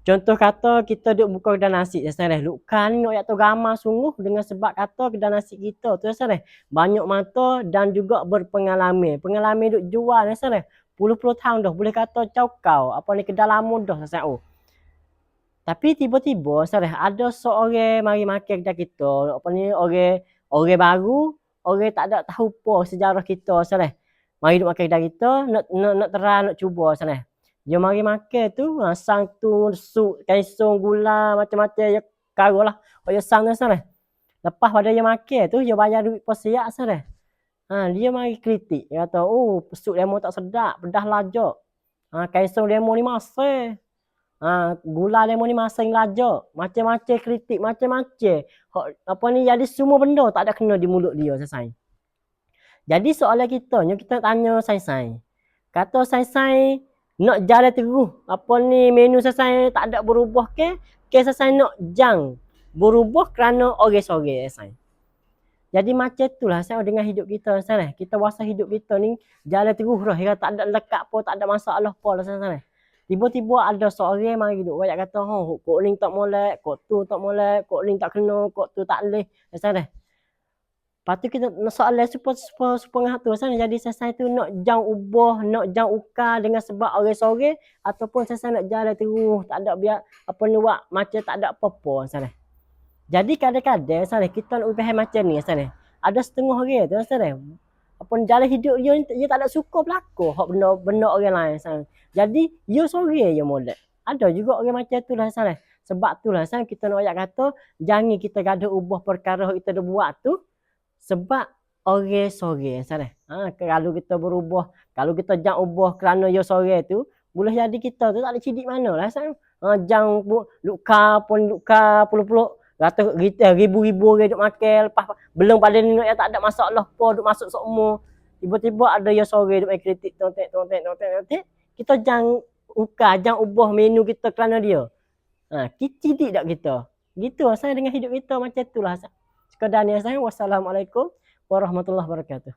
Contoh kata kita duk buka kedai nasi Ustaz. Luka ni nak tahu gamar sungguh dengan sebab kata kedai nasi kita tu Ustaz. Banyak mata dan juga berpengalaman. Pengalaman duk jual Ustaz. Puluh-puluh tahun dah boleh kata caukau. Apa ni kedai lama dah Ustaz. Tapi tiba-tiba Ustaz ada seorang mari makan kedai kita. Apa ni orang baru, orang tak ada tahu apa sejarah kita Ustaz. Mari duk makan kedai kita nak terang nak cuba Ustaz. Dia mari makan tu, sang tu sup, kaisung, gula, macam-macam ya karo lah. Dia sang tu Ustaz. Lepas pada dia makan tu, dia bayar duit per siap Ustaz. Dia mari kritik. Dia kata, oh sup lemon tak sedap, pedas lajak. Kaisung lemon ni masam. Gula lemon ni masam lajak. Macam-macam kritik, macam-macam. Apa ni, jadi semua benda tak ada kena di mulut dia Ustaz. Jadi soalan kita tanya Sai-Sai. Kata Sai-Sai nak jalan terus. Apa ni menu Sai-Sai tak ada berubah ke? Ke Sai-Sai nak jang berubah kerana orang-orang Sai. Jadi macam itulah saya dengan hidup kita Sai. Kita rasa hidup kita ni jalan terus dah. Tak ada lekat apa, tak ada masalah apa lah Sai. Tiba-tiba ada seorang mari duk royak kata, kok ni tak molek, kok tu tak molek, kok ni tak kena, kok tu tak leh Sai. Lepas tu kita soalan supaya tu jadi Sai tu nak jang ubah, nak jang ukar dengan sebab orang sore ataupun Sai nak jalan terus, tak ada biar apa ni buat macam tak ada apa-apa Sai. Jadi kadang-kadang Sai kita nak faham macam ni Sai. Ada setengah orang tu Sai. Apa jalan hidup dia tak ada suka berlaku hak benda orang lain Sai. Jadi dia sore je molek. Ada juga orang macam tu lah Sai. Sebab tu lah Sai kita nak ayat kata jangan kita gaduh ubah perkara kita dah buat tu sebab orang sore Sai. Kalau kita berubah, kalau kita jangan ubah kerana dia sore tu, boleh jadi kita tu tak ada cidik mana lah Sai. Jangan luka puluh-puluh ratus ribu-ribu orang duk makan lepas belum pada ni tak ada masalah apa duk masuk semua. Tiba-tiba ada yang sore duk main kritik tontek. Kita jangan ukar, jangan ubah menu kita kerana dia. Cidik tak kita. Gitu saya dengan hidup kita macam itulah. Sekadar ni saya. Wassalamualaikum warahmatullahi wabarakatuh.